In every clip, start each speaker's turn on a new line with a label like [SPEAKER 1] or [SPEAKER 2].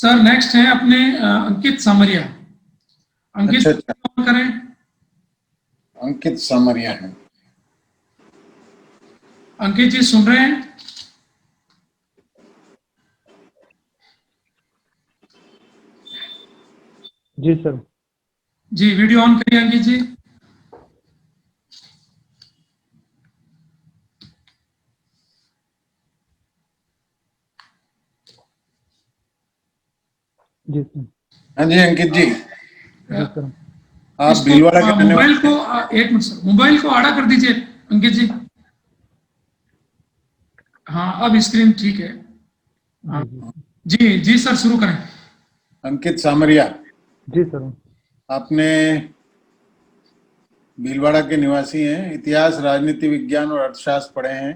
[SPEAKER 1] Sir next है अपने अंकित सामरिया। अंकित
[SPEAKER 2] अच्छा।
[SPEAKER 1] कौन करें?
[SPEAKER 2] अंकित सामरिया है।
[SPEAKER 1] अंकित जी सुन रहे हैं?
[SPEAKER 3] जी सर।
[SPEAKER 1] जी वीडियो ऑन करिए अंकित जी।
[SPEAKER 3] जी सर।
[SPEAKER 2] हाँ जी अंकित जी।
[SPEAKER 3] जी सर।
[SPEAKER 2] आप
[SPEAKER 1] इसको
[SPEAKER 2] भीलवाड़ा के रहने
[SPEAKER 1] मोबाइल
[SPEAKER 2] वाले
[SPEAKER 1] को एक मिनट सर, मोबाइल को आड़ा कर दीजिए अंकित जी। हाँ अब स्क्रीन ठीक है। हाँ। जी जी सर शुरू करें।
[SPEAKER 2] अंकित सामरिया,
[SPEAKER 3] जी सर।
[SPEAKER 2] आपने भीलवाड़ा के निवासी हैं, इतिहास, राजनीति विज्ञान और अर्थशास्त्र पढ़े हैं।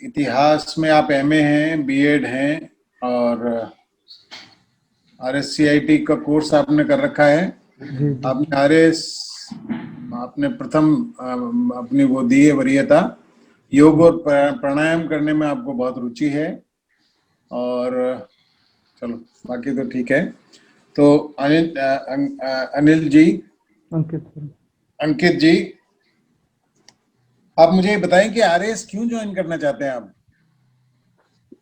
[SPEAKER 2] इतिहास में आप एमए हैं, बीएड हैं और आरएससीआईटी का कोर्स आपने कर रखा है।
[SPEAKER 3] जी जी।
[SPEAKER 2] आपने आरएस आपने प्रथम अपनी वो दी है वरीयता। योग और प्राणायाम करने में आपको बहुत रुचि है। और चलो बाकी तो ठीक है। तो अनिल जी, अंकित जी, आप मुझे ये बताएं कि आरएस क्यों ज्वाइन करना चाहते हैं आप?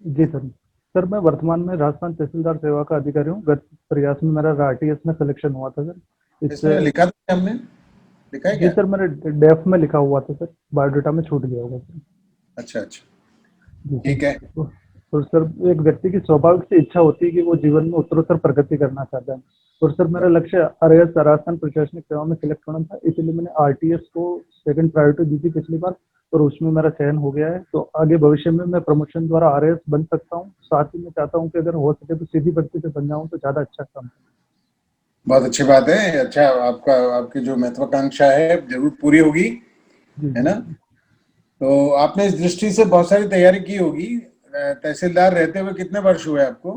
[SPEAKER 3] जी सर। सर मैं वर्तमान में राजस्थान तहसीलदार सेवा का अधिकारी हूँ। गत प्रयास में मेरा आरटीएस में सिलेक्शन हुआ था सर।
[SPEAKER 2] इसमें लिखा था, हमने लिखा है
[SPEAKER 3] जी
[SPEAKER 2] क्या?
[SPEAKER 3] सर, मेरे डेफ में लिखा हुआ था सर, बायोडाटा में छूट गया होगा सर।
[SPEAKER 2] अच्छा अच्छा,
[SPEAKER 3] जी
[SPEAKER 2] ठीक है।
[SPEAKER 3] तो सर एक व्यक्ति की स्वाभाविक से इच्छा होती है कि वो जीवन में उत्तरोत्तर प्रगति करना चाहता है। और सर मेरा लक्ष्य आरएएस राजस्थान प्रशासनिक सेवा में सिलेक्ट होना था, इसलिए मैंने आरटीएस को सेकंड प्रायोरिटी दी थी पिछली बार और उसमें मेरा चयन हो गया है। तो आगे भविष्य में मैं प्रमोशन द्वारा आरएएस बन सकता हूँ। साथ ही मैं चाहता हूँ कि अगर हो सके तो सीधी भर्ती से बन जाऊँ तो ज्यादा अच्छा काम।
[SPEAKER 2] बहुत अच्छी बात है। अच्छा, आपकी जो महत्वाकांक्षा है जरूर पूरी होगी, है ना? तो आपने इस दृष्टि से बहुत सारी तैयारी की होगी। तहसीलदार रहते हुए कितने वर्ष हुए आपको?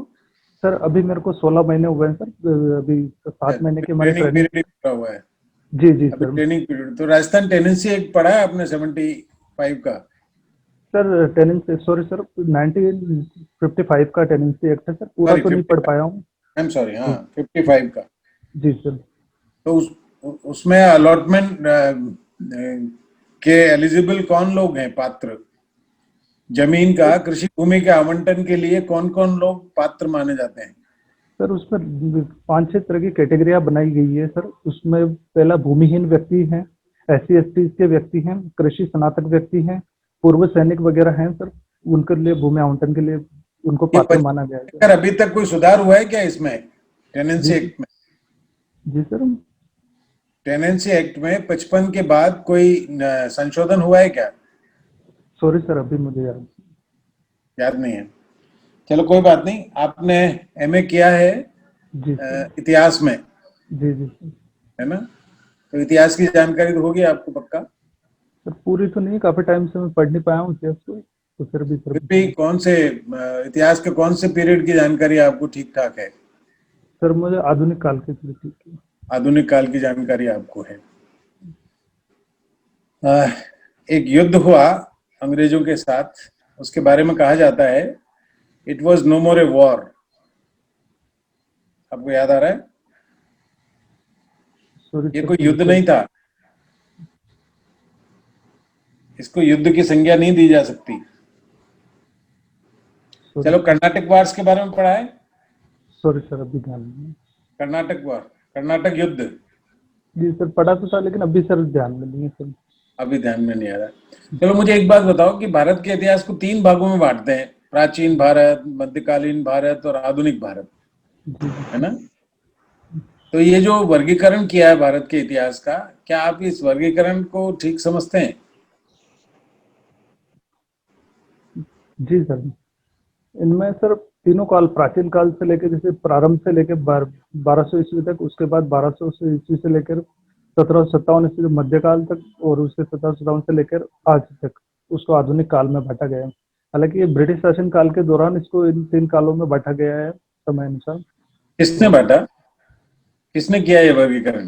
[SPEAKER 3] सर अभी मेरे को 16 महीने हुए हैं सर। अभी 7 महीने की हमारी
[SPEAKER 2] ट्रेनिंग पीरियड पूरा हुआ है।
[SPEAKER 3] जी जी
[SPEAKER 2] अभी
[SPEAKER 3] सर।
[SPEAKER 2] Training period. तो राजस्थान टेनेंसी एक्ट पढ़ा है आपने 75 का?
[SPEAKER 3] सर टेनेंसी, सॉरी सर, 1955 का टेनेंसी एक्ट है सर, पूरा तो नहीं पढ़ पाया हूँ।
[SPEAKER 2] आई एम सॉरी, हाँ 55 का।
[SPEAKER 3] जी सर।
[SPEAKER 2] तो उसमें अलॉटमेंट के एलिजिबल कौन लोग हैं पात्र? जमीन का, कृषि भूमि के आवंटन के लिए कौन कौन लोग पात्र माने जाते हैं?
[SPEAKER 3] सर उसमें 5-6 तरह की कैटेगरियां बनाई गई है सर। उसमें पहला भूमिहीन व्यक्ति हैं, SC ST के व्यक्ति हैं, कृषि स्नातक व्यक्ति हैं, पूर्व सैनिक वगैरह हैं सर। उनके लिए भूमि आवंटन के लिए उनको पात्र माना गया है।
[SPEAKER 2] अभी तक कोई सुधार हुआ है क्या इसमें टेनेंसी एक्ट में?
[SPEAKER 3] जी सर।
[SPEAKER 2] टेनेंसी एक्ट में 55 के बाद कोई संशोधन हुआ है क्या?
[SPEAKER 3] सॉरी सर, अभी मुझे
[SPEAKER 2] याद नहीं है। चलो कोई बात नहीं। आपने एमए किया है
[SPEAKER 3] जी
[SPEAKER 2] इतिहास में,
[SPEAKER 3] जी जी
[SPEAKER 2] है ना? तो इतिहास की जानकारी तो होगी आपको पक्का?
[SPEAKER 3] सर पूरी तो नहीं, काफी टाइम से मैं पढ़ नहीं पाया हूँ इतिहास को, तो फिर भी
[SPEAKER 2] कौन से इतिहास के कौन से पीरियड की जानकारी आपको ठीक ठाक है?
[SPEAKER 3] सर मुझे आधुनिक काल के ठीक है।
[SPEAKER 2] आधुनिक काल की जानकारी आपको है। एक युद्ध हुआ अंग्रेजों के साथ, उसके बारे में कहा जाता है it was no more a war. आपको याद आ रहा है? ये कोई युद्ध नहीं था, इसको युद्ध की संज्ञा नहीं दी जा सकती। चलो कर्नाटक वार्स के बारे में पढ़ा है?
[SPEAKER 3] सॉरी सर, अभी ध्यान नहीं।
[SPEAKER 2] कर्नाटक वार, कर्नाटक युद्ध।
[SPEAKER 3] जी सर पढ़ा तो था, लेकिन अभी सर ध्यान में नहीं है सर।
[SPEAKER 2] अभी ध्यान में नहीं आ रहा। चलो मुझे एक बात बताओ कि भारत के इतिहास को 3 भागों में बांटते हैं, प्राचीन भारत, मध्यकालीन भारत और आधुनिक भारत, है ना? तो ये जो वर्गीकरण किया है भारत के इतिहास का, क्या आप इस वर्गीकरण को ठीक समझते हैं?
[SPEAKER 3] जी सर, इनमें सर तीनों काल, प्राचीन काल से लेकर, जैसे प्रारंभ से लेकर 1200 ईस्वी तक, उसके बाद 1200 ईस्वी से लेकर 1757 ईस्वी मध्यकाल तक, और उसके 1757 से लेकर आज तक, उसको आधुनिक काल में बांटा गया है। हालांकि ये ब्रिटिश शासन काल के दौरान इसको इन 3 कालों में बांटा गया है समय अनुसार।
[SPEAKER 2] किसने बांटा, किसने किया ये वर्गीकरण?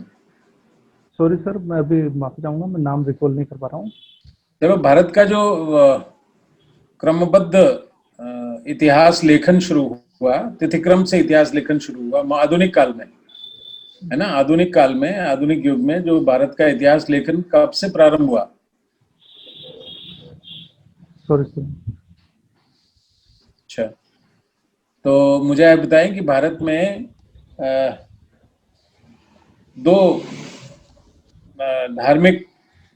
[SPEAKER 3] सॉरी सर, मैं अभी माफी चाहूंगा, मैं नाम रिकॉल नहीं कर पा रहा हूँ।
[SPEAKER 2] देखो भारत का जो क्रमबद्ध इतिहास लेखन शुरू हुआ, तिथिक्रम से इतिहास लेखन शुरू हुआ आधुनिक काल में, है ना। आधुनिक काल में, आधुनिक युग में जो भारत का इतिहास लेखन कब से प्रारंभ हुआ?
[SPEAKER 3] Sorry sir.
[SPEAKER 2] अच्छा, तो मुझे आप बताएं कि भारत में दो धार्मिक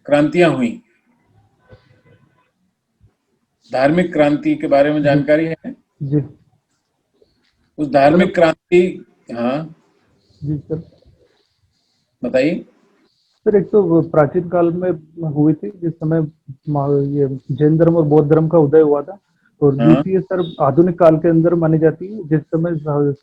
[SPEAKER 2] क्रांतियां हुई। धार्मिक क्रांति के बारे में जानकारी है?
[SPEAKER 3] जी
[SPEAKER 2] उस धार्मिक क्रांति, हाँ
[SPEAKER 3] जी सर।
[SPEAKER 2] बताइए।
[SPEAKER 3] सर एक तो वो प्राचीन काल में हुई थी जिस समय ये जैन धर्म और बौद्ध धर्म का उदय हुआ था, और
[SPEAKER 2] हाँ।
[SPEAKER 3] दूसरी है सर आधुनिक काल के अंदर मानी जाती है जिस समय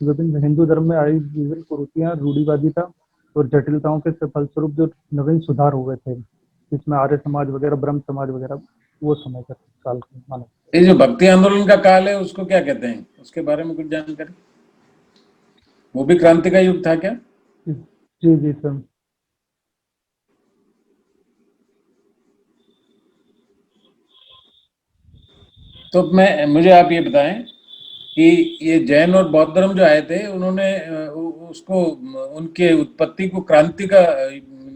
[SPEAKER 3] विभिन्न हिंदू धर्म में आई विभिन्न कुरीतियां, रूढ़िवादिता और जटिलताओं के फलस्वरूप जो नवीन सुधार हुए थे, जिसमें आर्य समाज वगैरह, ब्रह्म समाज वगैरह, वो समय का काल का माना।
[SPEAKER 2] ये जो भक्ति आंदोलन का काल है उसको क्या कहते हैं? उसके बारे में कुछ जानकारी? वो भी क्रांति का युग था क्या?
[SPEAKER 3] जी जी सर।
[SPEAKER 2] तो मुझे आप ये बताएं कि ये जैन और बौद्ध धर्म जो आए थे, उन्होंने उसको, उनके उत्पत्ति को क्रांति का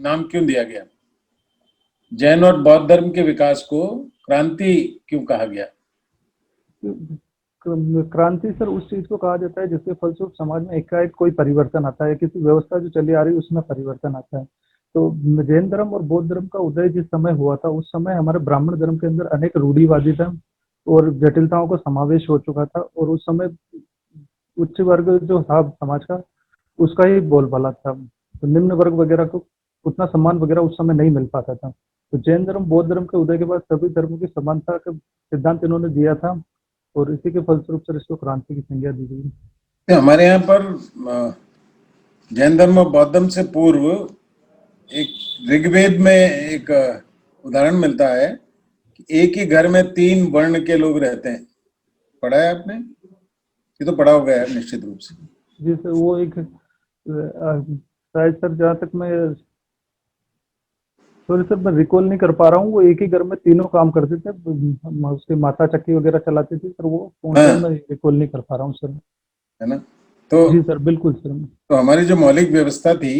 [SPEAKER 2] नाम क्यों दिया गया? जैन और बौद्ध धर्म के विकास को क्रांति क्यों कहा गया?
[SPEAKER 3] क्रांति सर उस चीज को कहा जाता है जिसके फलस्वरूप समाज में एकाएक कोई परिवर्तन आता है, किसी व्यवस्था जो चली आ रही है उसमें परिवर्तन आता है। तो जैन धर्म और बौद्ध धर्म का उदय जिस समय हुआ था, उस समय हमारे ब्राह्मण धर्म के अंदर अनेक रूढ़िवादिता और जटिलताओं का समावेश हो चुका था, और उस समय उच्च वर्ग जो था समाज का, उसका ही बोलबाला था। तो निम्न वर्ग वगैरह को उतना सम्मान वगैरह उस समय नहीं मिल पाता था। तो जैन धर्म बौद्ध धर्म के उदय के बाद सभी धर्मों की समानता का सिद्धांत इन्होंने दिया था, और इसी के फलस्वरूप से इसको क्रांति की संज्ञा दी गई।
[SPEAKER 2] तो हमारे यहाँ पर जैन धर्म और बौद्ध धर्म से पूर्व एक ऋग्वेद में एक उदाहरण मिलता है कि एक ही घर में 3 वर्ण के लोग रहते हैं। पढ़ा है आपने? ये तो पढ़ा होगा यार निश्चित रूप से।
[SPEAKER 3] जी सर, वो एक शायद सर जहाँ तक मैं, सॉरी सर मैं रिकॉल नहीं कर पा रहा हूँ, वो एक ही घर में तीनों काम करते थे, उसकी माता चक्की वगैरह चलाती थी सर, वो पूर्ण मैं रिकॉल नहीं कर पा रहा हूँ सर।
[SPEAKER 2] है ना? तो
[SPEAKER 3] जी सर बिल्कुल सर।
[SPEAKER 2] तो हमारी जो मौलिक व्यवस्था थी,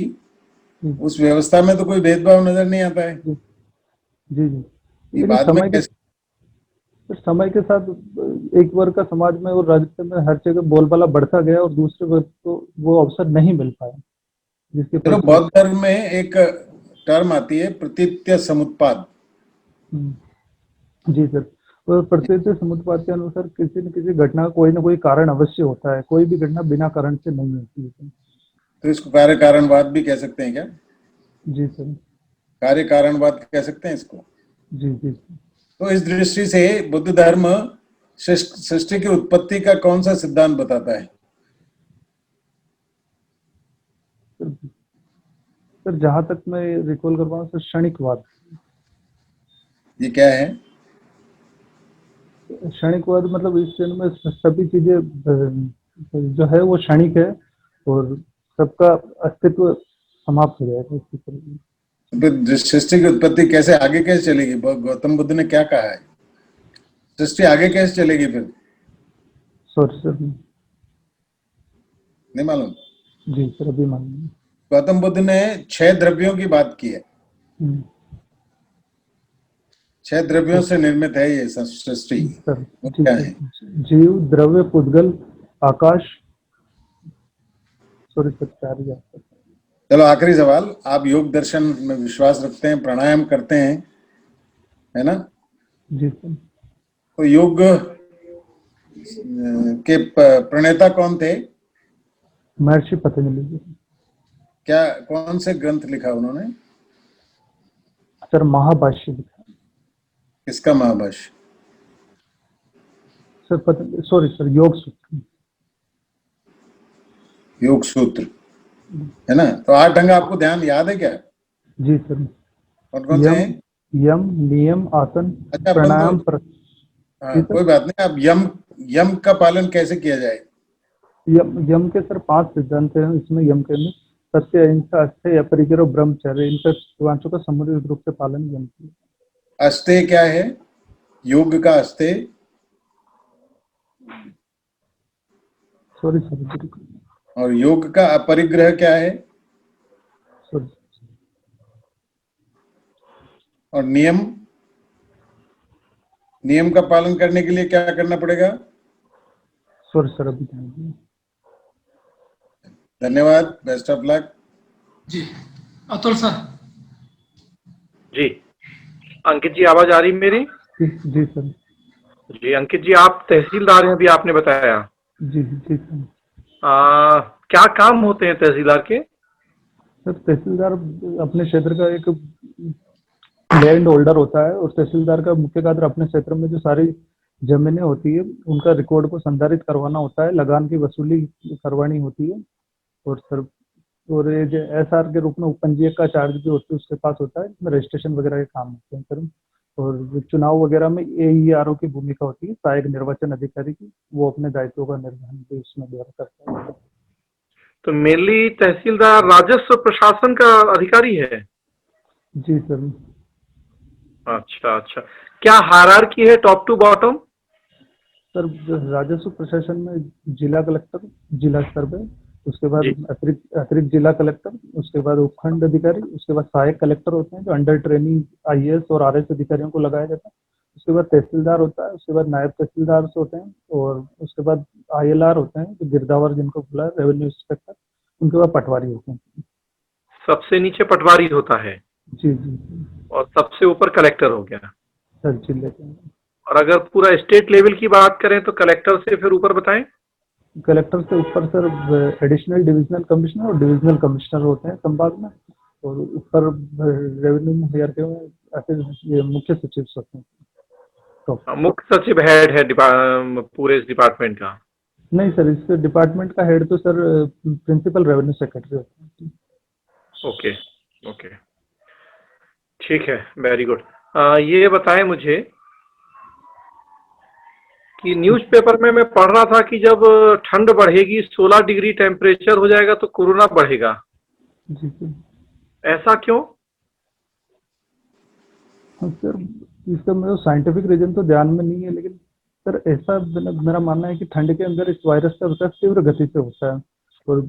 [SPEAKER 2] उस व्यवस्था में तो कोई भेदभाव नजर नहीं आता है।
[SPEAKER 3] जी जी।
[SPEAKER 2] ये
[SPEAKER 3] लेकिन
[SPEAKER 2] बाद में कैसे?
[SPEAKER 3] समय के साथ एक वर्ग का समाज में और राज्य में हर जगह बोलबाला बढ़ता गया, और दूसरे वर्ग को वो अवसर नहीं मिल पाया, जिसके
[SPEAKER 2] चलो, बौद्ध धर्म में एक टर्म आती है प्रतीत्य समुत्पाद।
[SPEAKER 3] जी सर, और प्रतीत्य समुत्पाद के अनुसार किसी न किसी घटना का कोई ना कोई कारण अवश्य होता है, कोई भी घटना बिना कारण से नहीं होती है।
[SPEAKER 2] तो इसको कार्य कारणवाद भी कह सकते हैं क्या?
[SPEAKER 3] जी सर।
[SPEAKER 2] कार्य कारणवाद कह सकते हैं इसको।
[SPEAKER 3] जी जी।
[SPEAKER 2] तो इस दृष्टि से बुद्ध धर्म सृष्टि की उत्पत्ति का कौन सा सिद्धांत बताता है?
[SPEAKER 3] सर जहां तक मैं रिकॉल कर पा रहा हूँ सर, क्षणिकवाद।
[SPEAKER 2] ये क्या है?
[SPEAKER 3] क्षणिकवाद मतलब इस जन्म में सभी चीजें जो है वो क्षणिक है, और सबका अस्तित्व समाप्त हो जाएगा इसी तरह।
[SPEAKER 2] फिर सृष्टि की उत्पत्ति कैसे आगे कैसे चलेगी? गौतम बुद्ध ने क्या कहा है? सृष्टि आगे कैसे चलेगी फिर?
[SPEAKER 3] सॉरी सर,
[SPEAKER 2] नहीं मालूम?
[SPEAKER 3] जी सर अभी मान लीजिए।
[SPEAKER 2] गौतम बुद्ध ने 6 द्रव्यों की बात की है। 6 द्रव्यों से निर्मित है ये सृष्टि।
[SPEAKER 3] सर
[SPEAKER 2] वो
[SPEAKER 3] जी
[SPEAKER 2] क्या
[SPEAKER 3] सर,
[SPEAKER 2] है?
[SPEAKER 3] जीव, द्रव्य, पुद्गल, आकाश। सॉरी सर, 4 ही आता है।
[SPEAKER 2] चलो आखिरी सवाल। आप योग दर्शन में विश्वास रखते हैं, प्राणायाम करते हैं, है ना?
[SPEAKER 3] जी सर।
[SPEAKER 2] तो योग के प्रणेता कौन थे?
[SPEAKER 3] महर्षि पतंजलि जी।
[SPEAKER 2] क्या, कौन से ग्रंथ लिखा उन्होंने?
[SPEAKER 3] सर महाभाष्य लिखा।
[SPEAKER 2] किसका Mahabhashya?
[SPEAKER 3] Sir Patanjali, sorry sir, योग सूत्र।
[SPEAKER 2] योग सूत्र, है ना? तो 8 अंग आपको ध्यान याद है क्या?
[SPEAKER 3] जी सर।
[SPEAKER 2] कौन कौन से हैं?
[SPEAKER 3] यम, नियम, आसन,
[SPEAKER 2] अच्छा, अपन
[SPEAKER 3] प्राणायाम,
[SPEAKER 2] तो कोई बात नहीं। अब यम का पालन कैसे किया जाए?
[SPEAKER 3] यम के सर 5 सिद्धांत हैं इसमें। यम के अंदर सत्य, अहिंसा, अस्थेय, अपरिग्रह और ब्रह्मचर्य, इनका पांचों का समुचित रूप से पालन यम की।
[SPEAKER 2] अस्तेय क्या है? योग का अस्तेय?
[SPEAKER 3] सॉरी सर, बिल्कुल
[SPEAKER 2] और योग का अपरिग्रह क्या है?
[SPEAKER 3] सॉरी
[SPEAKER 2] और नियम का पालन करने के लिए क्या करना पड़ेगा?
[SPEAKER 3] सॉरी सर, अभी ध्यान नहीं।
[SPEAKER 2] धन्यवाद, बेस्ट ऑफ लक।
[SPEAKER 1] जी अतुल सर।
[SPEAKER 4] जी अंकित जी, आवाज आ रही मेरी?
[SPEAKER 3] जी सर।
[SPEAKER 4] जी अंकित जी, आप तहसीलदार हैं अभी आपने बताया।
[SPEAKER 3] जी जी सर।
[SPEAKER 4] क्या काम होते हैं तहसीलदार के?
[SPEAKER 3] सर तहसीलदार अपने क्षेत्र का एक लैंड होल्डर होता है, और तहसीलदार का मुख्य कार्य अपने क्षेत्र में जो सारी जमीनें होती है उनका रिकॉर्ड को संधारित करवाना होता है, लगान की वसूली करवानी होती है, और सर और ये जो एसआर के रूप में उपपंजीयक का चार्ज भी होता है उसके पास होता है, इसमें रजिस्ट्रेशन वगैरह के काम होते हैं सर। और जो चुनाव वगैरह में एईआरओ की भूमिका होती है, सहायक निर्वाचन अधिकारी की, वो अपने दायित्वों का निर्वहन भी उसमें द्वारा करता है।
[SPEAKER 4] तो मेनली तहसीलदार राजस्व प्रशासन का अधिकारी है?
[SPEAKER 3] जी सर।
[SPEAKER 4] अच्छा अच्छा, क्या हायरार्की है टॉप टू बॉटम?
[SPEAKER 3] सर राजस्व प्रशासन में जिला कलेक्टर जिला स्तर पे, उसके बाद
[SPEAKER 4] जी।
[SPEAKER 3] अतिरिक्त जिला कलेक्टर, उसके बाद उपखंड अधिकारी, उसके बाद सहायक कलेक्टर होते हैं जो अंडर ट्रेनिंग आईएएस और आरएस अधिकारियों को लगाया जाता है, उसके बाद तहसीलदार होता है, उसके बाद नायब तहसीलदार होते हैं, और उसके बाद आईएलआर होते हैं जो गिरदावर जिनको बोला है, रेवेन्यू इंस्पेक्टर, उनके बाद पटवारी होते हैं।
[SPEAKER 4] सबसे नीचे पटवारी होता है
[SPEAKER 3] जी जी
[SPEAKER 4] और सबसे ऊपर कलेक्टर हो गया।
[SPEAKER 3] सर जिले के
[SPEAKER 4] और अगर पूरा स्टेट लेवल की बात करें तो कलेक्टर से फिर ऊपर बताएं।
[SPEAKER 3] कलेक्टर से ऊपर सर एडिशनल डिविजनल कमिश्नर और डिविजनल कमिश्नर होते हैं संभाग में, और ऊपर रेवेन्यू में हायर के हुए ऐसे ये मुख्य सचिव होते हैं। तो
[SPEAKER 4] मुख्य सचिव हेड है पूरे इस डिपार्टमेंट का?
[SPEAKER 3] नहीं सर, इस डिपार्टमेंट का हेड तो सर प्रिंसिपल रेवेन्यू सेक्रेटरी होते हैं।
[SPEAKER 4] ओके ओके, ठीक है, वेरी गुड। ये बताएं मुझे कि न्यूज़पेपर में मैं पढ़ रहा था कि जब ठंड बढ़ेगी 16 डिग्री टेम्परेचर हो जाएगा तो कोरोना बढ़ेगा,
[SPEAKER 3] जी सर।
[SPEAKER 4] ऐसा क्यों?
[SPEAKER 3] हाँ सर, इसका मेरा साइंटिफिक रीजन तो ध्यान में नहीं है, लेकिन सर ऐसा मेरा मानना है कि ठंड के अंदर इस वायरस का विकास तीव्र गति से होता है, और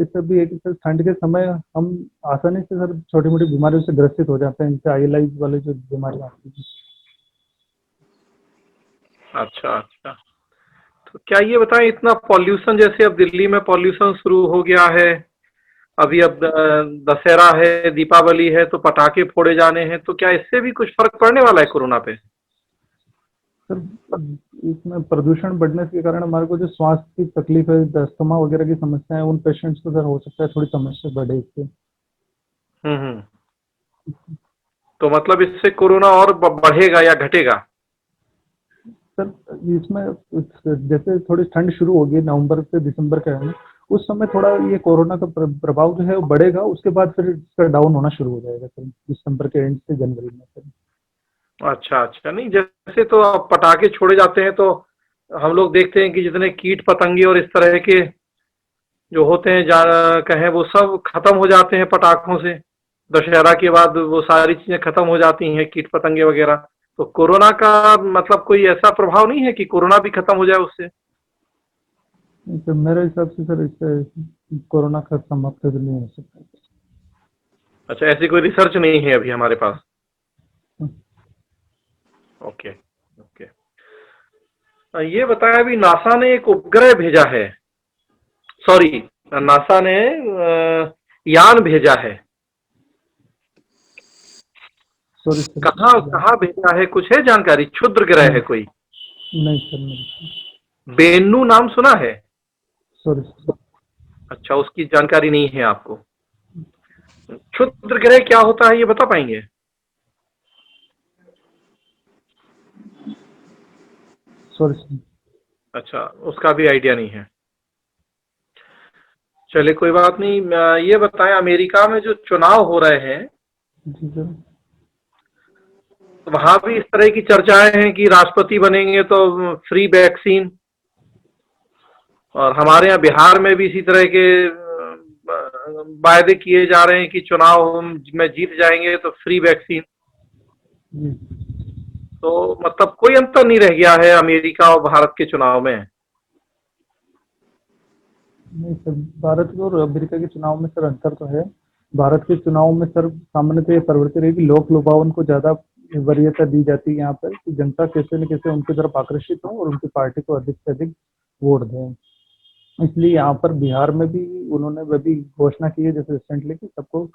[SPEAKER 3] ऐसा भी है कि सर ठंड के समय हम आसानी से सर छोटी मोटी बीमारियों से ग्रसित हो जाते हैं, जैसे आईएलआई वाले जो बीमारियां आती हैं।
[SPEAKER 4] अच्छा अच्छा, तो क्या ये बताएं, इतना पॉल्यूशन, जैसे अब दिल्ली में पॉल्यूशन शुरू हो गया है, अभी अब दशहरा है, दीपावली है, तो पटाखे फोड़े जाने हैं, तो क्या इससे भी कुछ फर्क पड़ने वाला है कोरोना पे?
[SPEAKER 3] सर इसमें प्रदूषण बढ़ने के कारण हमारे को जो श्वास की तकलीफ है, अस्थमा वगैरह की समस्या है, उन पेशेंट्स को सर हो सकता है थोड़ी समस्या बढ़े इससे।
[SPEAKER 4] हम्म, तो मतलब इससे कोरोना और बढ़ेगा या घटेगा?
[SPEAKER 3] सर इसमें जैसे थोड़ी ठंड शुरू होगी नवंबर से दिसंबर के में, उस समय थोड़ा ये कोरोना का प्रभाव जो है वो बढ़ेगा, उसके बाद फिर इसका डाउन होना शुरू हो जाएगा सर दिसंबर के एंड से जनवरी में सर।
[SPEAKER 4] अच्छा अच्छा, नहीं जैसे तो अब पटाखे छोड़े जाते हैं तो हम लोग देखते हैं कि जितने कीट पतंगे और इस तरह के जो होते हैं कहें वो सब खत्म हो जाते हैं पटाखों से, दशहरा के बाद वो सारी चीजें खत्म हो जाती हैं, कीट पतंगे वगैरह। तो कोरोना का मतलब कोई ऐसा प्रभाव नहीं है कि कोरोना भी खत्म हो जाए उससे?
[SPEAKER 3] तो मेरे हिसाब से सर इससे कोरोना का समाप्त तो नहीं हो सकता।
[SPEAKER 4] अच्छा, ऐसी कोई रिसर्च नहीं है अभी हमारे पास? Okay okay. ये बताया, अभी नासा ने एक उपग्रह भेजा है, सॉरी नासा ने यान भेजा है,
[SPEAKER 3] सॉरी सर।
[SPEAKER 4] कहाँ कहाँ भेजा है, कुछ है जानकारी? क्षुद्र ग्रह है कोई?
[SPEAKER 3] नहीं सर, नहीं।
[SPEAKER 4] बेन्नू नाम सुना है?
[SPEAKER 3] Sorry sir.
[SPEAKER 4] अच्छा, उसकी जानकारी नहीं है आपको। क्षुद्र ग्रह क्या होता है ये बता पाएंगे?
[SPEAKER 3] Sorry sir.
[SPEAKER 4] अच्छा, उसका भी आइडिया नहीं है। चलिए कोई बात नहीं। ये बताएं, अमेरिका में जो चुनाव हो रहे हैं
[SPEAKER 3] जी सर।
[SPEAKER 4] वहां भी इस तरह की चर्चाएं हैं कि राष्ट्रपति बनेंगे तो फ्री वैक्सीन, और हमारे यहाँ बिहार में भी इसी तरह के वायदे किए जा रहे हैं कि चुनाव में जीत जाएंगे तो फ्री वैक्सीन।
[SPEAKER 3] जी।
[SPEAKER 4] तो मतलब कोई अंतर नहीं रह गया है अमेरिका और भारत के चुनाव में।
[SPEAKER 3] नहीं सर, भारत के और अमेरिका के चुनाव में सर अंतर तो है। भारत के चुनाव में सर सामान्यतः ये प्रवृत्ति रही कि लोक लुभावन को ज्यादा वरीयता दी जाती है यहाँ पर, कि जनता कैसे न कैसे उनकी तरफ आकर्षित हो और उनकी पार्टी को अधिक से अधिक वोट दें। इसलिए यहाँ पर बिहार में भी उन्होंने वह भी घोषणा की है जैसे रिसेंटली कि सबको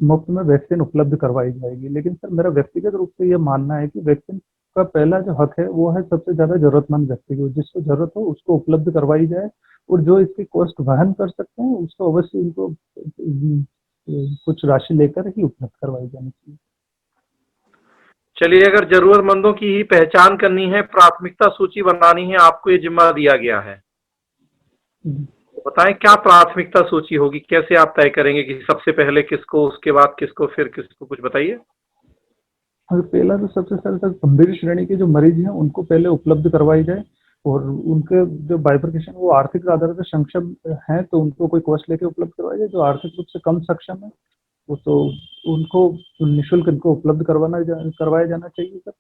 [SPEAKER 3] मुफ्त में वैक्सीन उपलब्ध करवाई जाएगी। लेकिन सर मेरा व्यक्तिगत रूप से ये मानना है कि वैक्सीन का पहला जो हक है वो है सबसे ज्यादा जरूरतमंद व्यक्ति को, जिसको जरूरत हो उसको उपलब्ध करवाई जाए, और जो इसकी कॉस्ट वहन कर सकते हैं उसको अवश्य उनको कुछ राशि लेकर ही उपलब्ध करवाई जानी चाहिए।
[SPEAKER 4] चलिए, अगर जरूरतमंदों की ही पहचान करनी है, प्राथमिकता सूची बनानी है, आपको ये जिम्मा दिया गया है, बताएं क्या प्राथमिकता सूची होगी, कैसे आप तय करेंगे कि सबसे पहले किसको, उसके बाद किसको, फिर किसको, कुछ बताइए।
[SPEAKER 3] और पहला तो सबसे ज्यादा गंभीर श्रेणी के जो मरीज हैं उनको पहले उपलब्ध करवाई जाए, और उनके जो बाइफर्केशन वो आर्थिक आधार पर सक्षम हैं तो उनको कोई कॉस्ट लेके उपलब्ध करवाई जाए। जो आर्थिक रूप से कम सक्षम है वो तो उनको निःशुल्क इनको उपलब्ध करवाया जाना चाहिए सर।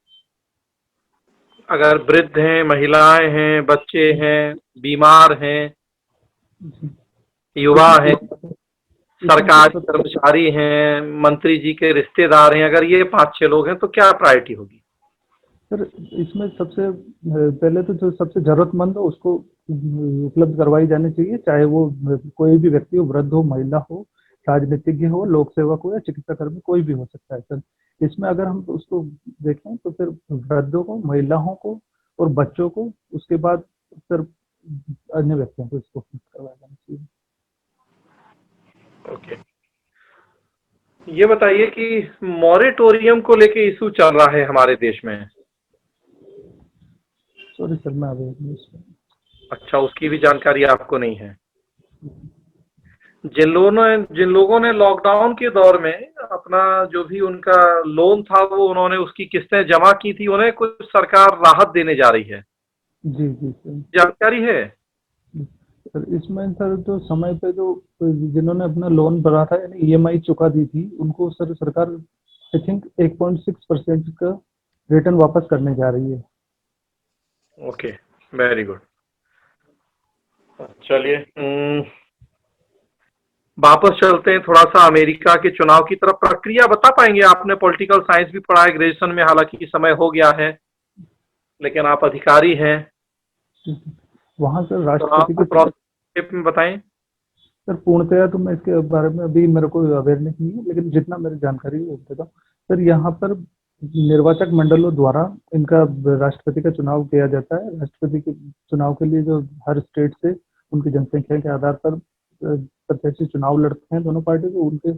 [SPEAKER 4] अगर वृद्ध हैं, महिलाएं हैं, बच्चे हैं, बीमार हैं, युवा हैं, सरकारी कर्मचारी हैं, मंत्री जी के रिश्तेदार हैं, अगर ये 5-6 लोग हैं तो क्या प्रायोरिटी होगी?
[SPEAKER 3] सर इसमें सबसे पहले तो जो सबसे जरूरतमंद हो उसको उपलब्ध करवाई जानी चाहिए, चाहे वो कोई भी व्यक्ति हो, वृद्ध हो, महिला हो, राजनीतिज्ञ हो, लोक सेवक हो या चिकित्सा कर्मी, कोई भी हो सकता है सर। इसमें अगर हम उसको देखें तो फिर वृद्धों को, महिलाओं को और बच्चों को, उसके बाद सर अन्य व्यक्तियों को इसको उपलब्ध करवाया जाना चाहिए।
[SPEAKER 4] ओके, ये बताइए कि मॉरेटोरियम को लेके इशू चल रहा है हमारे देश में।
[SPEAKER 3] सॉरी सर, मैं अभी इसमें
[SPEAKER 4] अच्छा, उसकी भी जानकारी आपको नहीं है। जिन लोगों ने लॉकडाउन के दौर में अपना जो भी उनका लोन था वो उन्होंने उसकी किस्तें जमा की थी, उन्हें कुछ सरकार राहत देने जा रही है,
[SPEAKER 3] जी जी सर।
[SPEAKER 4] जानकारी है?
[SPEAKER 3] सर इसमें सर जो समय पे जो जिन्होंने अपना लोन भरा था यानी ईएमआई चुका दी थी उनको सर सरकार आई थिंक 1.6% का रिटर्न वापस करने जा रही है।
[SPEAKER 4] Okay, very good. चलिए, वापस चलते हैं थोड़ा सा अमेरिका के चुनाव की तरफ। प्रक्रिया बता पाएंगे? आपने पॉलिटिकल साइंस भी पढ़ा है ग्रेजुएशन में, हालांकि समय हो गया है, लेकिन आप अधिकारी हैं,
[SPEAKER 3] वहाँ सर
[SPEAKER 4] तो
[SPEAKER 3] राष्ट्रपति
[SPEAKER 4] आप
[SPEAKER 3] के
[SPEAKER 4] प्रोसेस में बताएं।
[SPEAKER 3] सर पूर्णतया तो मैं इसके बारे में अभी मेरे को अवेयरनेस नहीं है, लेकिन जितना मेरी जानकारी है वो देता हूँ। सर यहाँ पर निर्वाचक मंडलों द्वारा इनका राष्ट्रपति का चुनाव किया जाता है। राष्ट्रपति के चुनाव के लिए जो हर स्टेट से उनकी जनसंख्या के आधार पर प्रत्याशी चुनाव लड़ते हैं दोनों पार्टी को, उनके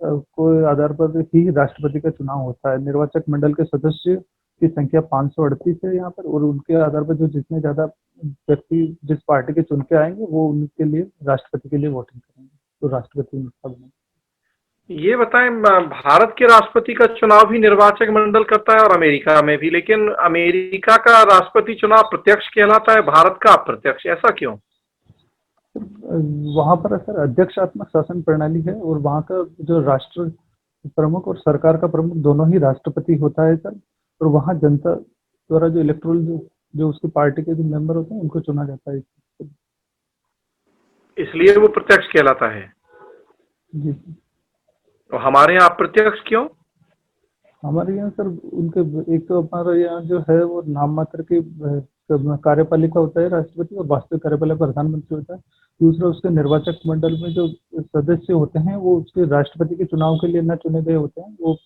[SPEAKER 3] को आधार पर ही राष्ट्रपति का चुनाव होता है। निर्वाचक मंडल के सदस्य की संख्या 538 है यहाँ पर, और उनके आधार पर जो जितने ज्यादा व्यक्ति जिस पार्टी के चुन के आएंगे वो उनके लिए राष्ट्रपति के लिए वोटिंग करेंगे, तो राष्ट्रपति उनका बनेगा।
[SPEAKER 4] ये बताएं, भारत के राष्ट्रपति का चुनाव भी निर्वाचक मंडल करता है और अमेरिका में भी, लेकिन अमेरिका का राष्ट्रपति चुनाव प्रत्यक्ष कहलाता है, भारत का अप्रत्यक्ष, ऐसा क्यों?
[SPEAKER 3] वहाँ पर सर अध्यक्षात्मक शासन प्रणाली है, और वहाँ का जो राष्ट्र प्रमुख और सरकार का प्रमुख दोनों ही राष्ट्रपति होता है सर, और वहाँ जनता द्वारा जो इलेक्टोरल जो उसकी पार्टी के जो मेंबर होते हैं उनको चुना जाता है,
[SPEAKER 4] इसलिए वो प्रत्यक्ष कहलाता है।
[SPEAKER 3] जी।
[SPEAKER 4] तो हमारे यहाँ अप्रत्यक्ष क्यों?
[SPEAKER 3] हमारे यहाँ सर उनके एक तो हमारे यहाँ जो है वो नाम मात्र की कार्यपालिका होता है राष्ट्रपति, और वास्तविक कार्यपालिका प्रधानमंत्री होता है। दूसरा उसके निर्वाचक मंडल में जो सदस्य होते हैं वो उसके राष्ट्रपति के चुनाव के लिए न चुने गए होते हैं, वो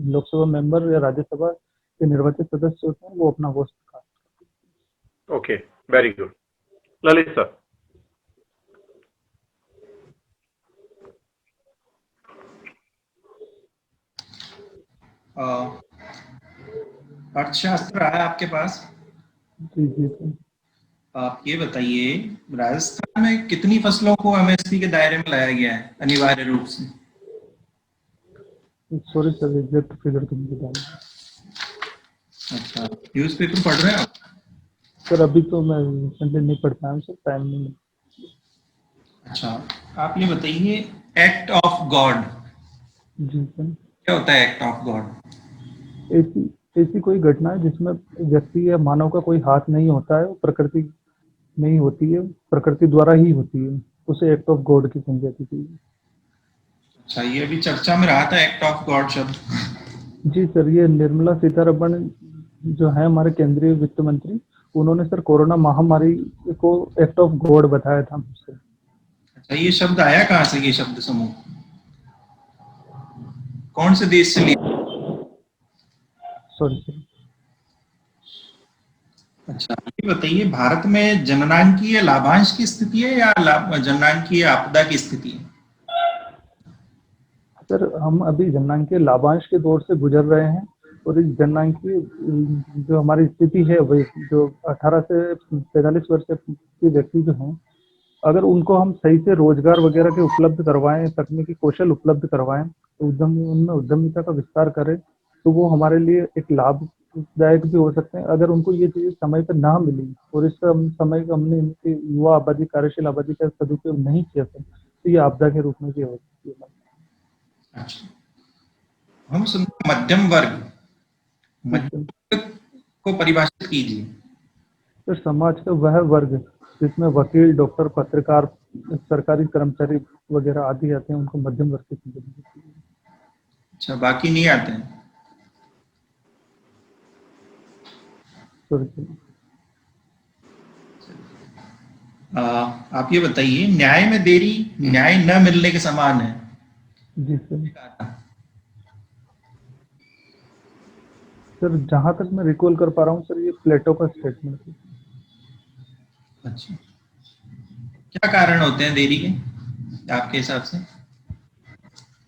[SPEAKER 3] लोकसभा मेंबर या राज्यसभा के निर्वाचित सदस्य होते हैं, वो अपना vote cast.
[SPEAKER 4] Okay, very good. Lalit sir.
[SPEAKER 5] अर्थशास्त्र है आपके पास?
[SPEAKER 3] जी जी सर।
[SPEAKER 5] आप ये बताइए, राजस्थान में कितनी फसलों को एमएसपी के दायरे में लाया गया है अनिवार्य रूप से?
[SPEAKER 3] सॉरी सर, एग्जैक्ट फिगर तो मुझे बता दीजिए।
[SPEAKER 5] अच्छा, न्यूज़पेपर पढ़ रहे हैं आप?
[SPEAKER 3] सर अभी तो मैं रिसेंटली नहीं पढ़ पाया हूँ सर, टाइम नहीं मिला।
[SPEAKER 5] अच्छा, आप ये बताइए, एक्ट ऑफ गॉड
[SPEAKER 3] जी सर।
[SPEAKER 5] क्या होता है? एक्ट ऑफ गॉड
[SPEAKER 3] ऐसी ऐसी कोई घटना है जिसमें व्यक्ति या मानव का कोई हाथ नहीं होता है, प्रकृति नहीं होती है, प्रकृति द्वारा ही होती है, उसे एक्ट ऑफ गॉड की संज्ञा दी गई है।
[SPEAKER 5] अच्छा, ये अभी चर्चा में रहा था एक्ट ऑफ गॉड शब्द।
[SPEAKER 3] जी सर, ये निर्मला सीतारमण जो है हमारे केंद्रीय वित्त मंत्री, उन्होंने सर कोरोना महामारी को एक्ट ऑफ गॉड बताया था हमसे।
[SPEAKER 5] अच्छा, ये शब्द आया कहाँ से, ये शब्द समूह कौन से देश से लिया?
[SPEAKER 3] Sorry sir.
[SPEAKER 5] अच्छा, ये बताइए, भारत में जननांकीय लाभांश की स्थिति है या जननांकीय आपदा की स्थिति है?
[SPEAKER 3] सर हम अभी जननांकीय लाभांश के दौर से गुजर रहे हैं, और इस जननांकीय जो हमारी स्थिति है वही जो 18 से 45 वर्ष के व्यक्ति जो हैं, अगर उनको हम सही से रोजगार वगैरह के उपलब्ध करवाएं, तकनीकी कौशल उपलब्ध करवाएं, तो उनमें उद्यमिता का विस्तार करें, तो वो हमारे लिए एक लाभदायक भी हो सकते हैं। अगर उनको ये चीज़ समय पर ना मिली और इस समय का हमने इनकी युवा आबादी, कार्यशील आबादी का सदुपयोग नहीं किया सर, तो ये आपदा के रूप में भी हो सकती है।
[SPEAKER 5] अच्छा, हम सुनते मध्यम वर्ग, मध्यम वर्ग को परिभाषित कीजिए।
[SPEAKER 3] तो समाज का वह वर्ग जिसमें वकील, डॉक्टर, पत्रकार, सरकारी कर्मचारी वगैरह आदि आते हैं, उनको मध्यम वर्ग की संज्ञा दी जाती है।
[SPEAKER 5] अच्छा, बाकी नहीं आते हैं? आप ये बताइए, न्याय में देरी न्याय न मिलने के समान है।
[SPEAKER 3] जी सर। सर जहां तक मैं रिकॉल कर पा रहा हूँ सर, ये प्लेटो का स्टेटमेंट है।
[SPEAKER 5] अच्छा, क्या कारण होते हैं देरी के आपके हिसाब से?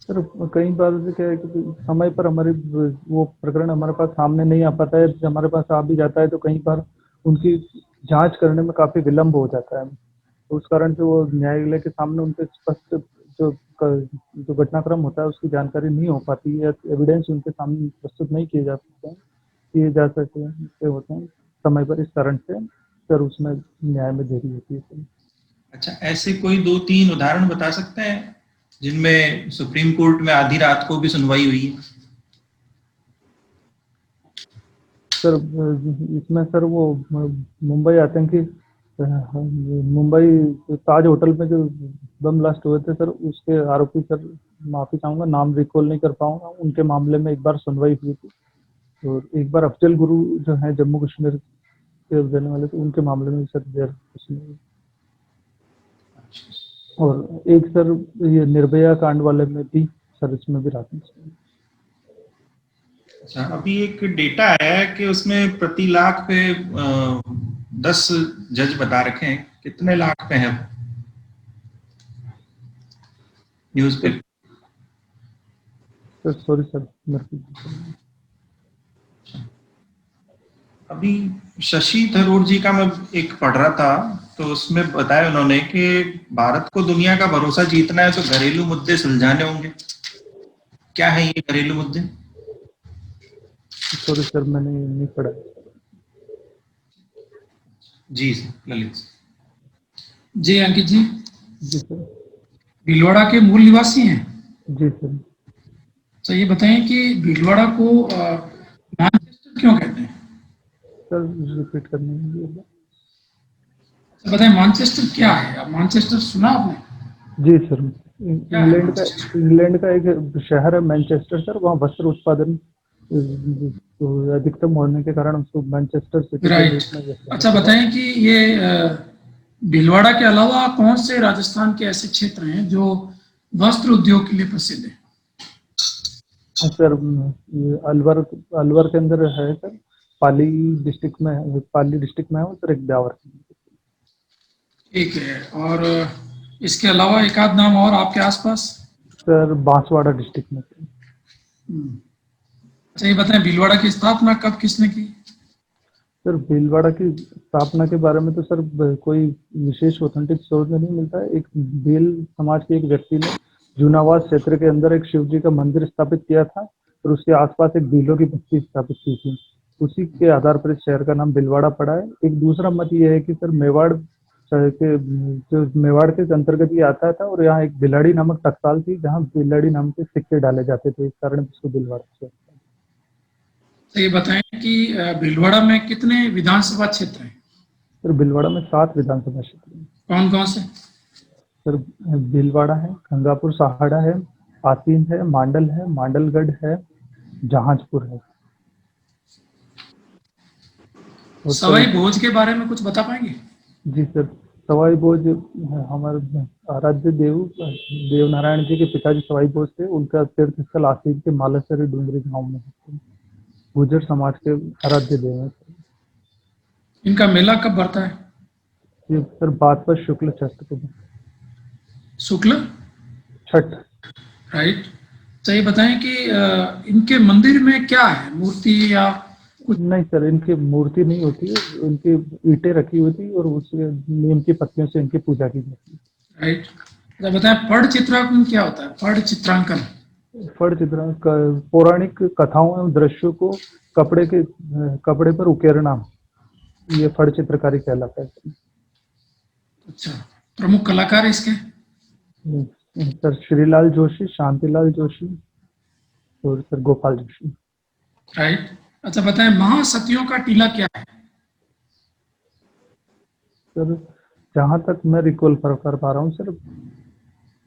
[SPEAKER 3] सर कई बार क्या है कि समय पर हमारे वो प्रकरण हमारे पास सामने नहीं आ पाता है, जब हमारे पास आ भी जाता है तो कई बार उनकी जांच करने में काफी विलम्ब हो जाता है, तो उस कारण से वो न्यायालय के सामने उनके स्पष्ट जो घटनाक्रम होता है उसकी जानकारी नहीं हो पाती है, एविडेंस उनके सामने प्रस्तुत नहीं किए जा सकते होते हैं समय पर। इस कारण से सर उसमें न्याय में देरी होती है।
[SPEAKER 5] अच्छा, ऐसे कोई 2-3 उदाहरण बता सकते हैं जिनमें सुप्रीम कोर्ट में आधी रात को भी सुनवाई हुई है?
[SPEAKER 3] सर इसमें सर वो मुंबई आतंकी मुंबई ताज होटल में जो बम ब्लास्ट हुए थे सर, उसके आरोपी सर, माफी चाहूंगा नाम रिकॉल नहीं कर पाऊंगा, उनके मामले में एक बार सुनवाई हुई थी, और एक बार अफजल गुरु जो है जम्मू कश्मीर के रहने वाले थे, उनके मामले में सर देर सुनवाई। और एक सर ये निर्भया कांड वाले में भी सर, इसमें भी रात में।
[SPEAKER 5] अच्छा, अभी एक डेटा आया है कि उसमें प्रति लाख पे 10 जज बता रखे हैं, कितने लाख पे है न्यूज पे?
[SPEAKER 3] सर सॉरी सर,
[SPEAKER 5] अभी शशि थरूर जी का मैं एक पढ़ रहा था, तो उसमें बताया उन्होंने कि भारत को दुनिया का भरोसा जीतना है तो घरेलू मुद्दे सुलझाने होंगे। क्या है ये घरेलू मुद्दे?
[SPEAKER 3] सॉरी सर, मैंने नहीं पढ़ा।
[SPEAKER 5] जी ललित।
[SPEAKER 1] जी अंकित जी।
[SPEAKER 3] जी सर।
[SPEAKER 1] भीलवाड़ा के मूल निवासी हैं?
[SPEAKER 3] जी सर।
[SPEAKER 1] तो ये बताएं कि भीलवाड़ा को मैनचेस्टर क्यों कहते हैं?
[SPEAKER 3] सर रिपीट करने के लिए
[SPEAKER 1] बताएं मैनचेस्टर क्या है? अब मैनचेस्टर सुना आपने?
[SPEAKER 3] जी सर, इंग्लैंड का एक शहर है मैनचेस्टर सर, वहाँ वस्त्र उत्पादन अधिकतम होने के कारण उसको मैनचेस्टर सिटी के रूप में।
[SPEAKER 1] अच्छा बताएं कि ये भीलवाड़ा के अलावा कौन से राजस्थान के ऐसे क्षेत्र हैं जो वस्त्र उद्योग के लिए प्रसिद्ध हैं?
[SPEAKER 3] सर अलवर के अंदर है सर, पाली डिस्ट्रिक्ट में है वो सर, एक ब्यावर।
[SPEAKER 1] ठीक है, और इसके अलावा एक आध नाम और आपके आसपास?
[SPEAKER 3] सर बांसवाड़ा डिस्ट्रिक्ट में।
[SPEAKER 1] अच्छा ये बताएं भीलवाड़ा की स्थापना कब किसने की? सर
[SPEAKER 3] भीलवाड़ा की स्थापना के बारे में तो सर कोई विशेष ऑथेंटिक सोर्स नहीं मिलता है। एक भील समाज के एक व्यक्ति ने जूनावास क्षेत्र के अंदर एक शिव जी का मंदिर स्थापित किया था और उसके आसपास एक भीलों की बस्ती स्थापित की थी, उसी के आधार पर इस शहर का नाम भीलवाड़ा पड़ा है। एक दूसरा मत ये है कि सर मेवाड़ के अंतर्गत ये आता था और यहाँ एक भिलाड़ी नामक टकसाल थी जहाँ भिलाड़ी नाम के सिक्के डाले जाते थे, इस कारण इसको भीलवाड़ा।
[SPEAKER 1] तो ये बताएं कि भीलवाड़ा में कितने विधानसभा क्षेत्र हैं?
[SPEAKER 3] सर भीलवाड़ा में 7 विधानसभा क्षेत्र हैं।
[SPEAKER 1] कौन कौन से?
[SPEAKER 3] सर भीलवाड़ा है, गंगापुर साहड़ा है, आसीन है, मांडल है, मांडलगढ़ है, जहांजपुर है। और
[SPEAKER 1] सवाई
[SPEAKER 3] सर
[SPEAKER 1] भोज के बारे में कुछ बता पाएंगे?
[SPEAKER 3] जी सर, सवाई भोज हमारे आराध्य देव नारायण जी के पिताजी सवाई भोज थे। उनका तीर्थ स्थल आसीन के मालासरी डूंगरी गांव में है। गुर्जर समाज के आराध्य देव हैं।
[SPEAKER 1] इनका मेला कब बढ़ता है?
[SPEAKER 3] ये सर भाद्रपद शुक्ल छठ को,
[SPEAKER 1] शुक्ल
[SPEAKER 3] छठ।
[SPEAKER 1] राइट। तो ये बताएं कि इनके मंदिर में क्या है, मूर्ति या कुछ?
[SPEAKER 3] नहीं सर, इनकी मूर्ति नहीं होती है, इनकी ईंटें रखी होती है और उसके नीम की पत्तियों से इनकी पूजा की जाती है।
[SPEAKER 1] राइट। तो बताएं फड़ चित्रांकन क्या होता है? फड़ चित्रांकन।
[SPEAKER 3] फड़ चित्रांकन पौराणिक कथाओं एवं दृश्यों को कपड़े पर उकेरना, ये फड़ चित्रकारी कहलाता है।
[SPEAKER 1] अच्छा, प्रमुख कलाकार इसके?
[SPEAKER 3] सर श्रीलाल जोशी, शांतिलाल जोशी और सर गोपाल जोशी।
[SPEAKER 1] राइट। अच्छा बताएं महासतियों का टीला क्या है?
[SPEAKER 3] सर जहां तक मैं रिकॉल कर पा रहा हूँ सर,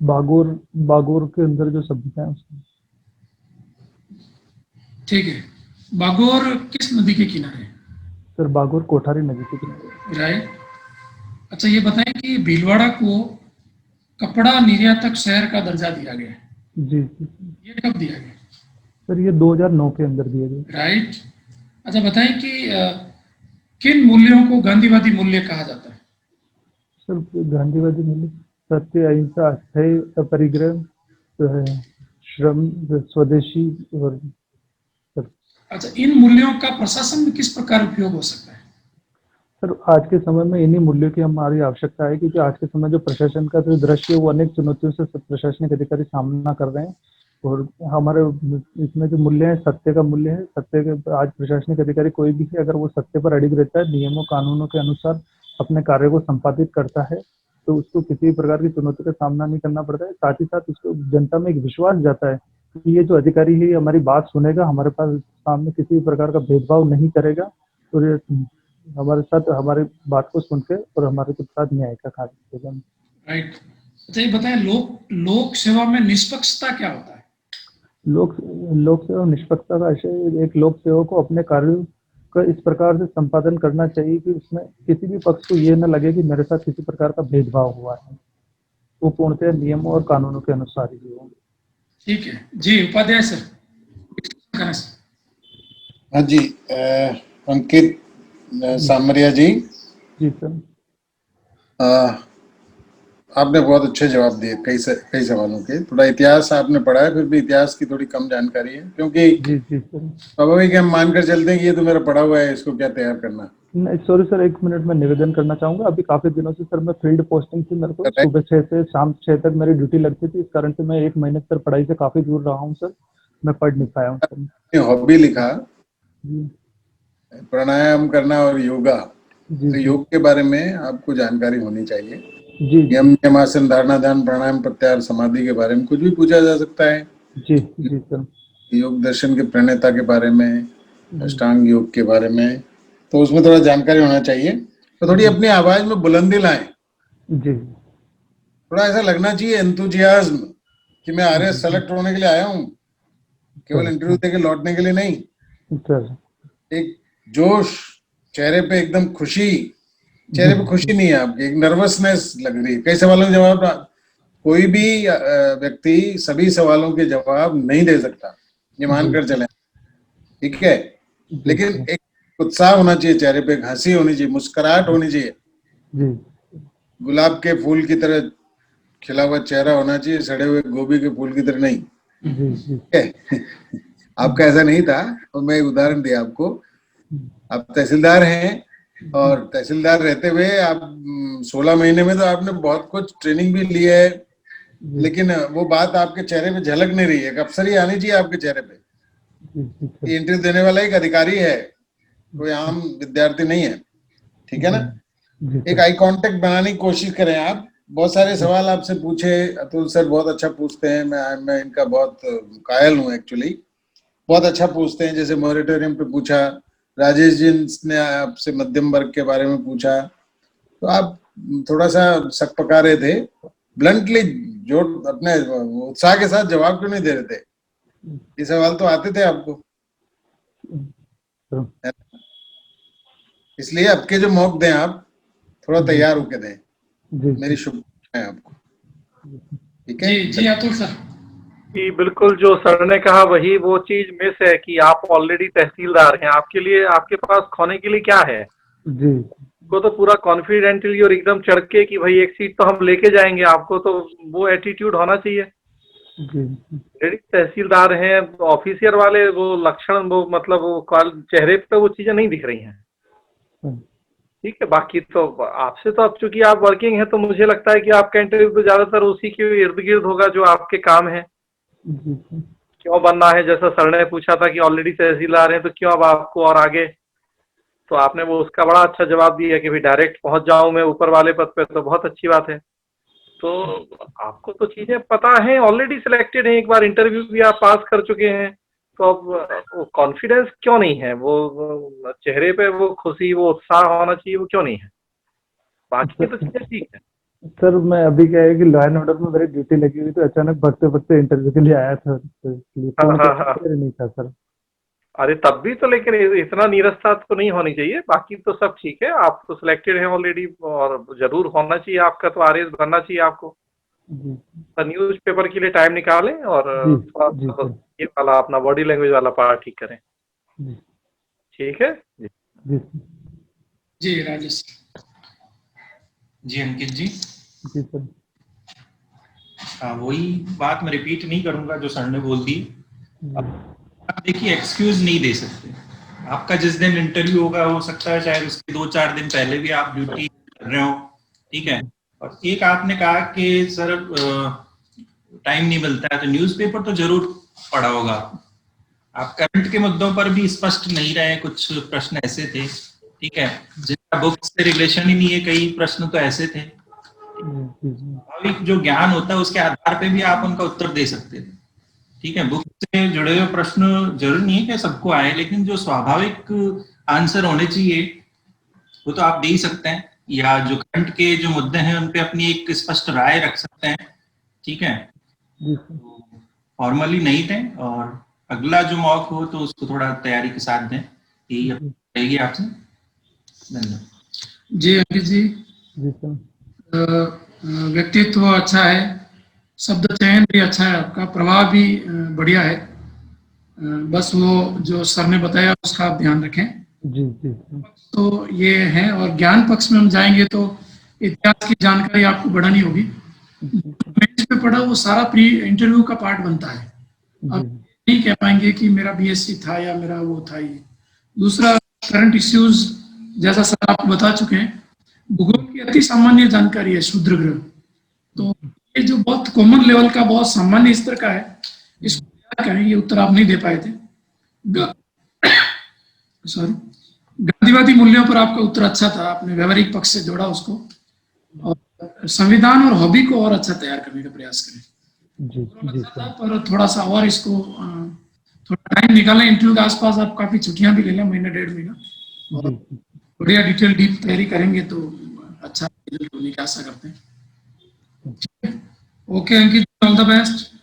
[SPEAKER 3] बागोर के अंदर जो सभ्यता है उसमें।
[SPEAKER 1] ठीक है। बागोर किस नदी के किनारे है?
[SPEAKER 3] सर बागोर कोठारी नदी के किनारे।
[SPEAKER 1] राइट। अच्छा ये बताएं कि भीलवाड़ा को कपड़ा निर्यातक शहर का दर्जा दिया गया है,
[SPEAKER 3] जी
[SPEAKER 1] ये कब दिया गया?
[SPEAKER 3] सर, ये 2009 के अंदर दिए गए।
[SPEAKER 1] राइट। अच्छा बताएं कि किन मूल्यों को गांधीवादी मूल्य कहा जाता है?
[SPEAKER 3] सर गांधीवादी मूल्य सत्य, अहिंसा, अस्थेय, अपरिग्रह, श्रम, स्वदेशी और सर।
[SPEAKER 1] अच्छा इन मूल्यों का प्रशासन में किस प्रकार उपयोग हो सकता है?
[SPEAKER 3] सर आज के समय में इन्हीं मूल्यों की हमारी आवश्यकता है, क्योंकि आज के समय जो प्रशासन का जो दृश्य है वो अनेक चुनौतियों से प्रशासनिक अधिकारी सामना कर रहे हैं। और हमारे इसमें जो मूल्य है, सत्य का मूल्य है। सत्य के आज प्रशासनिक अधिकारी कोई भी है, अगर वो सत्य पर अडिग रहता है, नियमों कानूनों के अनुसार अपने कार्य को संपादित करता है, तो उसको किसी भी प्रकार की चुनौती का सामना नहीं करना पड़ता है। साथ ही साथ उसको जनता में एक विश्वास जाता है कि ये जो अधिकारी है हमारी बात सुनेगा, हमारे पास सामने किसी भी प्रकार का भेदभाव नहीं करेगा और ये हमारे साथ हमारी बात को सुन के और हमारे के साथ न्याय का कार्य करेगा।
[SPEAKER 1] राइट। अच्छा ये बताएं लोक सेवा में निष्पक्षता क्या होता है?
[SPEAKER 3] लोक सेवा निष्पक्षता का आशय एक लोक सेवक को अपने कार्यों का इस प्रकार से संपादन करना चाहिए कि उसमें किसी भी पक्ष को ये न लगे कि मेरे साथ किसी प्रकार का भेदभाव हुआ है। वो पूर्णतः नियमों और कानूनों के अनुसार ही होंगे।
[SPEAKER 1] ठीक है जी। उपाध्याय सर।
[SPEAKER 2] हाँ जी, अंकित सामरिया जी
[SPEAKER 3] सर।
[SPEAKER 2] आपने बहुत अच्छे जवाब दिए कई सवालों के। थोड़ा इतिहास आपने पढ़ा है, फिर भी इतिहास की थोड़ी कम जानकारी है, क्योंकि
[SPEAKER 3] जी सर।
[SPEAKER 2] स्वाभाविक हम मानकर चलते हैं कि ये तो मेरा पढ़ा हुआ है, इसको क्या तैयार करना।
[SPEAKER 3] नहीं सॉरी सर, 1 मिनट में निवेदन करना चाहूंगा। अभी काफी दिनों से सर मैं फील्ड पोस्टिंग थी, मेरे को सुबह 6 से शाम 6 तक मेरी ड्यूटी लगती थी। इस कारण से मैं 1 महीने सर पढ़ाई से काफी दूर रहा हूँ सर, मैं पढ़ नहीं पाया हूँ सर।
[SPEAKER 2] हॉबी लिखा प्राणायाम करना और योगा, तो योग के बारे में आपको जानकारी होनी चाहिए। यम नियमासन धारणा ध्यान प्राणायाम प्रत्याहार समाधि के बारे में कुछ भी पूछा जा सकता है।
[SPEAKER 3] जी सर।
[SPEAKER 2] योग दर्शन के प्रणेता के बारे में, अष्टांग योग के बारे में, तो उसमें थोड़ा जानकारी होना चाहिए। तो थोड़ी अपनी आवाज में बुलंदी लाएं जी। थोड़ा ऐसा लगना चाहिए एंथुजियाज्म कि मैं आरएस सेलेक्ट होने के लिए आया हूँ, केवल इंटरव्यू देके लौटने के लिए नहीं। एक जोश चेहरे पे, एकदम खुशी चेहरे पे, खुशी नहीं है आपकी, एक नर्वसनेस लग रही है। कई सवालों के जवाब कोई भी व्यक्ति सभी सवालों के जवाब नहीं दे सकता, ये मानकर चलें, ठीक है। लेकिन एक उत्साह होना चाहिए चेहरे पे, हंसी होनी चाहिए, मुस्कुराहट होनी चाहिए, गुलाब के फूल की तरह खिला हुआ चेहरा होना चाहिए, सड़े हुए गोभी के फूल की तरह नहीं। आपका ऐसा नहीं था, और मैं एक उदाहरण दिया आपको। आप तहसीलदार हैं, और तहसीलदार रहते हुए आप 16 महीने में तो आपने बहुत कुछ ट्रेनिंग भी ली है, लेकिन वो बात आपके चेहरे पे झलक नहीं रही है। एक अफसर ही आनी चाहिए आपके चेहरे पे। इंटरव्यू देने वाला एक अधिकारी है, कोई आम विद्यार्थी नहीं है, ठीक है ना। एक आई कांटेक्ट बनाने की कोशिश करें आप। बहुत सारे सवाल आपसे पूछे, अतुल सर बहुत अच्छा पूछते हैं, मैं इनका बहुत कायल हूँ एक्चुअली, बहुत अच्छा पूछते हैं। जैसे मॉरिटोरियम पे पूछा, राजेश जी ने आपसे मध्यम वर्ग के बारे में पूछा, तो आप थोड़ा सा शक पका रहे थे, ब्लंटली जो अपने उत्साह के साथ जवाब क्यों नहीं दे रहे थे? ये सवाल तो आते थे आपको, इसलिए अब के जो मौक दें आप थोड़ा तैयार होके दें।
[SPEAKER 3] जी
[SPEAKER 2] मेरी शुभकामनाएं आपको। ठीक है
[SPEAKER 1] जी जी अतुल सर।
[SPEAKER 4] कि बिल्कुल जो सर ने कहा वही वो चीज मिस है कि आप ऑलरेडी तहसीलदार हैं, आपके लिए आपके पास खोने के लिए क्या है?
[SPEAKER 3] जी
[SPEAKER 4] को तो पूरा कॉन्फिडेंटली और एकदम चढ़ के कि भाई एक सीट तो हम लेके जाएंगे, आपको तो वो एटीट्यूड होना चाहिए।
[SPEAKER 3] जी
[SPEAKER 4] ऑलरेडी तहसीलदार हैं, ऑफिसियर वाले वो लक्षण वो मतलब वो चेहरे पे वो चीजें नहीं दिख रही हैं। ठीक है, बाकी तो आपसे तो अब चूंकि आप वर्किंग हैं तो मुझे लगता है कि आपका इंटरव्यू तो ज्यादातर उसी के इर्द गिर्द होगा जो आपके काम है।
[SPEAKER 3] जी
[SPEAKER 4] क्यों बनना है, जैसा सर ने पूछा था कि ऑलरेडी तहसीलदार हैं तो क्यों अब आपको और आगे, तो आपने वो उसका बड़ा अच्छा जवाब दिया कि भाई डायरेक्ट पहुंच जाऊं मैं ऊपर वाले पद पे, तो बहुत अच्छी बात है। तो आपको तो चीजें पता है, ऑलरेडी सिलेक्टेड हैं, एक बार इंटरव्यू भी आप पास कर चुके हैं, तो अब वो कॉन्फिडेंस क्यों नहीं है? वो चेहरे पे वो खुशी वो उत्साह होना चाहिए, वो क्यों नहीं है? बाकी तो चीजें ठीक है।
[SPEAKER 3] सर, मैं अभी क्या है कि लॉ एंड ऑर्डर में मेरी ड्यूटी लगी हुई, तो अचानक भगते भगते इंटरव्यू के लिए आया था, तो इसलिए
[SPEAKER 4] हाँ
[SPEAKER 3] फोन
[SPEAKER 4] हाँ हाँ,
[SPEAKER 3] नहीं था सर।
[SPEAKER 4] अरे तब भी तो, लेकिन इतना नीरसता तो नहीं होनी चाहिए। बाकी तो सब ठीक है, आप तो सिलेक्टेड हैं ऑलरेडी और जरूर होना चाहिए आपका, तो आरएस बनना चाहिए आपको।
[SPEAKER 3] जी
[SPEAKER 4] न्यूज पेपर के लिए टाइम निकालें और
[SPEAKER 3] जी
[SPEAKER 4] थोड़ा
[SPEAKER 3] जी
[SPEAKER 4] सा
[SPEAKER 3] सर।
[SPEAKER 4] ये वाला अपना बॉडी लैंग्वेज वाला पार्ट ठीक करें।
[SPEAKER 3] जी
[SPEAKER 4] ठीक है जी।
[SPEAKER 3] जी
[SPEAKER 1] जी राजेश।
[SPEAKER 5] जी अंकित जी,
[SPEAKER 3] जी सर।
[SPEAKER 5] वही बात मैं रिपीट नहीं करूंगा जो सर ने बोल दी।
[SPEAKER 3] जी
[SPEAKER 5] आप देखिए, एक्सक्यूज नहीं दे सकते। आपका जिस दिन इंटरव्यू होगा हो सकता है शायद उसके 2-4 दिन पहले भी आप ड्यूटी कर रहे हो, ठीक है। और एक आपने कहा कि सर टाइम नहीं मिलता है, तो न्यूज़पेपर तो जरूर पढ़ा होगा। आप करंट के मुद्दों पर भी स्पष्ट नहीं रहे, कुछ प्रश्न ऐसे थे, ठीक है, जिनका बुक से रिलेशन ही नहीं है, कई प्रश्न तो ऐसे थे। स्वाभाविक जो ज्ञान होता है उसके आधार पे भी आप उनका उत्तर दे सकते थे, ठीक है। बुक से जुड़े हुए प्रश्न जरूर नहीं है कि सबको आए, लेकिन जो स्वाभाविक आंसर होने चाहिए वो तो आप दे ही सकते हैं, या जो करंट के जो मुद्दे हैं उन पे अपनी एक स्पष्ट राय रख सकते हैं, ठीक है। फॉर्मली नहीं थे, और अगला जो मॉक हो तो उसको थोड़ा तैयारी के साथ दें, यही रहेगी आपसे। धन्यवाद।
[SPEAKER 1] जी अंकित जी,
[SPEAKER 3] जी सर।
[SPEAKER 1] व्यक्तित्व अच्छा है, शब्द चयन भी अच्छा है, आपका प्रभाव भी बढ़िया है। बस वो जो सर ने बताया उसका आप ध्यान रखें।
[SPEAKER 3] जी जी
[SPEAKER 1] तो ये है, और ज्ञान पक्ष में हम जाएंगे तो इतिहास की जानकारी आपको बढ़ानी होगी। मेंस पे पढ़ा वो सारा प्री इंटरव्यू का पार्ट बनता है। अब नहीं कह पाएंगे कि मेरा बीएससी था या मेरा वो था। ये दूसरा, करंट इश्यूज जैसा सर आपको बता चुके हैं, भूगोल की अति सामान्य जानकारी है, क्षुद्र ग्रह, तो ये जो बहुत कॉमन लेवल का बहुत सामान्य स्तर का है, इसको क्या कहें, ये उत्तर आप नहीं दे पाए थे। सॉरी, गांधीवादी मूल्यों पर आपका उत्तर अच्छा था, आपने व्यवहारिक पक्ष से जोड़ा उसको, और संविधान और हॉबी को और अच्छा तैयार करने का प्रयास करें।
[SPEAKER 3] जी जी सर।
[SPEAKER 1] पर थोड़ा सा और इसको थोड़ा टाइम निकालें, इंटरव्यू के आसपास आप काफी छुट्टियां भी ले लें, महीना 1.5 महीना, और बढ़िया डिटेल डीप तैयारी करेंगे तो अच्छा रिजल्ट होने की आशा करते हैं। Okay Ankit, all the best.